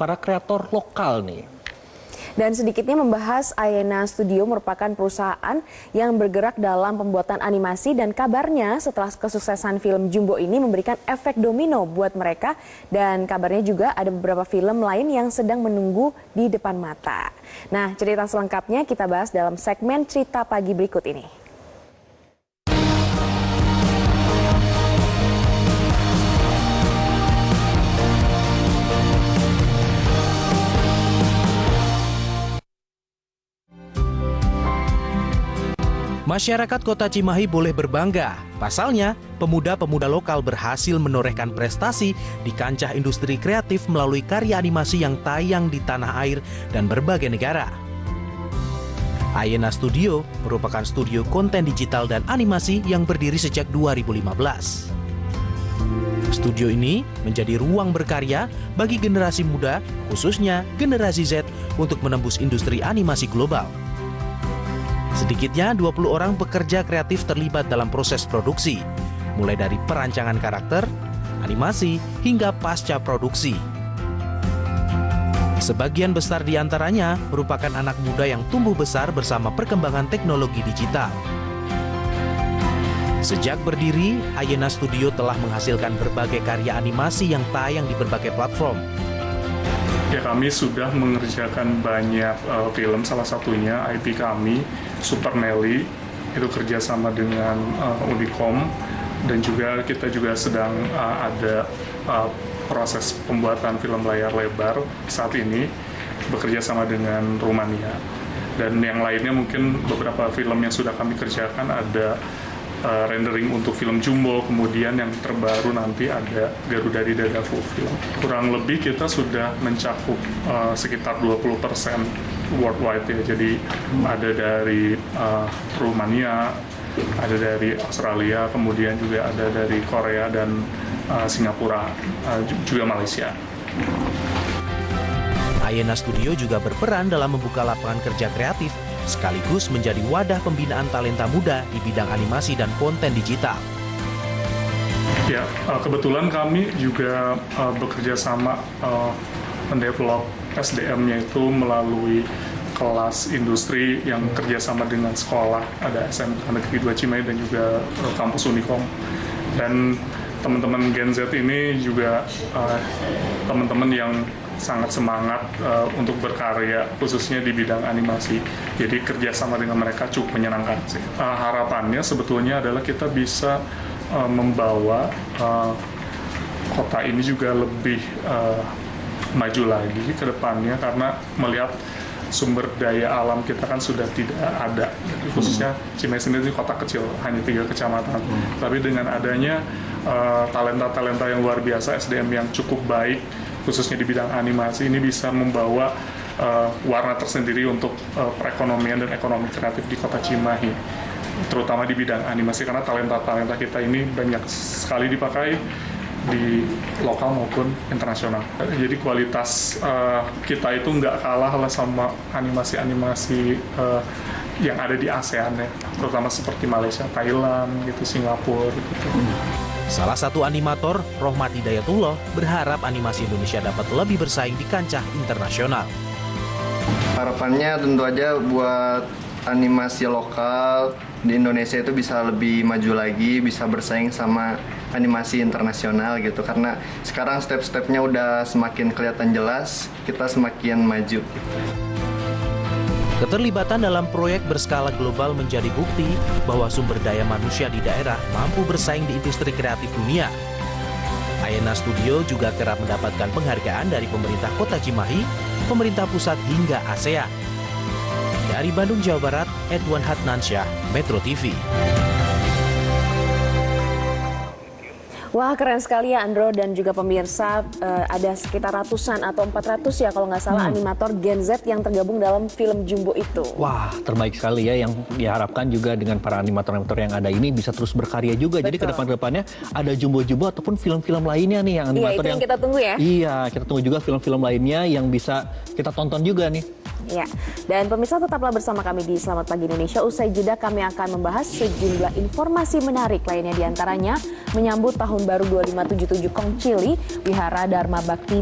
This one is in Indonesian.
para kreator lokal nih. Dan sedikitnya membahas Ayena Studio merupakan perusahaan yang bergerak dalam pembuatan animasi dan kabarnya setelah kesuksesan film Jumbo ini memberikan efek domino buat mereka dan kabarnya juga ada beberapa film lain yang sedang menunggu di depan mata. Nah, cerita selengkapnya kita bahas dalam segmen Cerita Pagi berikut ini. Masyarakat Kota Cimahi boleh berbangga. Pasalnya, pemuda-pemuda lokal berhasil menorehkan prestasi di kancah industri kreatif melalui karya animasi yang tayang di tanah air dan berbagai negara. Ayena Studio merupakan studio konten digital dan animasi yang berdiri sejak 2015. Studio ini menjadi ruang berkarya bagi generasi muda, khususnya generasi Z, untuk menembus industri animasi global. Sedikitnya 20 orang pekerja kreatif terlibat dalam proses produksi, mulai dari perancangan karakter, animasi, hingga pasca produksi. Sebagian besar di antaranya merupakan anak muda yang tumbuh besar bersama perkembangan teknologi digital. Sejak berdiri, Ayena Studio telah menghasilkan berbagai karya animasi yang tayang di berbagai platform. Ya, kami sudah mengerjakan banyak film, salah satunya IP kami, Super Nelly, itu kerjasama dengan Unicom, dan juga kita juga sedang ada proses pembuatan film layar lebar saat ini, bekerja sama dengan Rumania. Dan yang lainnya mungkin beberapa film yang sudah kami kerjakan ada rendering untuk film Jumbo, kemudian yang terbaru nanti ada Garuda di Dada full film. Kurang lebih kita sudah mencakup sekitar 20% worldwide ya, jadi ada dari Rumania, ada dari Australia, kemudian juga ada dari Korea dan Singapura, juga Malaysia. Ayena Studio juga berperan dalam membuka lapangan kerja kreatif sekaligus menjadi wadah pembinaan talenta muda di bidang animasi dan konten digital. Ya, kebetulan kami juga bekerja sama mendevelop SDM-nya itu melalui kelas industri yang kerjasama dengan sekolah, ada SMK Negeri 2 Cimahi dan juga kampus Unicom. Dan teman-teman Gen Z ini juga teman-teman yang sangat semangat untuk berkarya, khususnya di bidang animasi. Jadi kerjasama dengan mereka cukup menyenangkan sih. Harapannya sebetulnya adalah kita bisa membawa kota ini juga lebih maju lagi ke depannya, karena melihat sumber daya alam kita kan sudah tidak ada. Khususnya Cimahi sendiri kota kecil, hanya 3 kecamatan. Tapi dengan adanya talenta-talenta yang luar biasa, SDM yang cukup baik, khususnya di bidang animasi, ini bisa membawa warna tersendiri untuk perekonomian dan ekonomi kreatif di Kota Cimahi, terutama di bidang animasi, karena talenta-talenta kita ini banyak sekali dipakai di lokal maupun internasional. Jadi kualitas kita itu nggak kalah lah sama animasi-animasi yang ada di ASEAN ya, terutama seperti Malaysia, Thailand, gitu, Singapura, gitu. Salah satu animator, Rohmat Hidayatullah, berharap animasi Indonesia dapat lebih bersaing di kancah internasional. Harapannya tentu aja buat animasi lokal di Indonesia itu bisa lebih maju lagi, bisa bersaing sama animasi internasional gitu. Karena sekarang step-stepnya udah semakin kelihatan jelas, kita semakin maju. Keterlibatan dalam proyek berskala global menjadi bukti bahwa sumber daya manusia di daerah mampu bersaing di industri kreatif dunia. Ayena Studio juga kerap mendapatkan penghargaan dari pemerintah Kota Cimahi, pemerintah pusat hingga ASEAN. Dari Bandung, Jawa Barat, Edwan Hatnansyah, Metro TV. Wah, keren sekali ya Andro dan juga pemirsa, ada sekitar ratusan atau 400 ya kalau nggak salah animator Gen Z yang tergabung dalam film Jumbo itu. Wah, terbaik sekali ya, yang diharapkan juga dengan para animator-animator yang ada ini bisa terus berkarya juga. Betul. Jadi ke depan-depannya ada Jumbo-Jumbo ataupun film-film lainnya nih yang animator yang kita tunggu ya. Iya, kita tunggu juga film-film lainnya yang bisa kita tonton juga nih. Ya, dan pemirsa tetaplah bersama kami di Selamat Pagi Indonesia. Usai jeda kami akan membahas sejumlah informasi menarik lainnya, diantaranya menyambut Tahun Baru 2577 Kong Chili, Wihara Dharma Bakti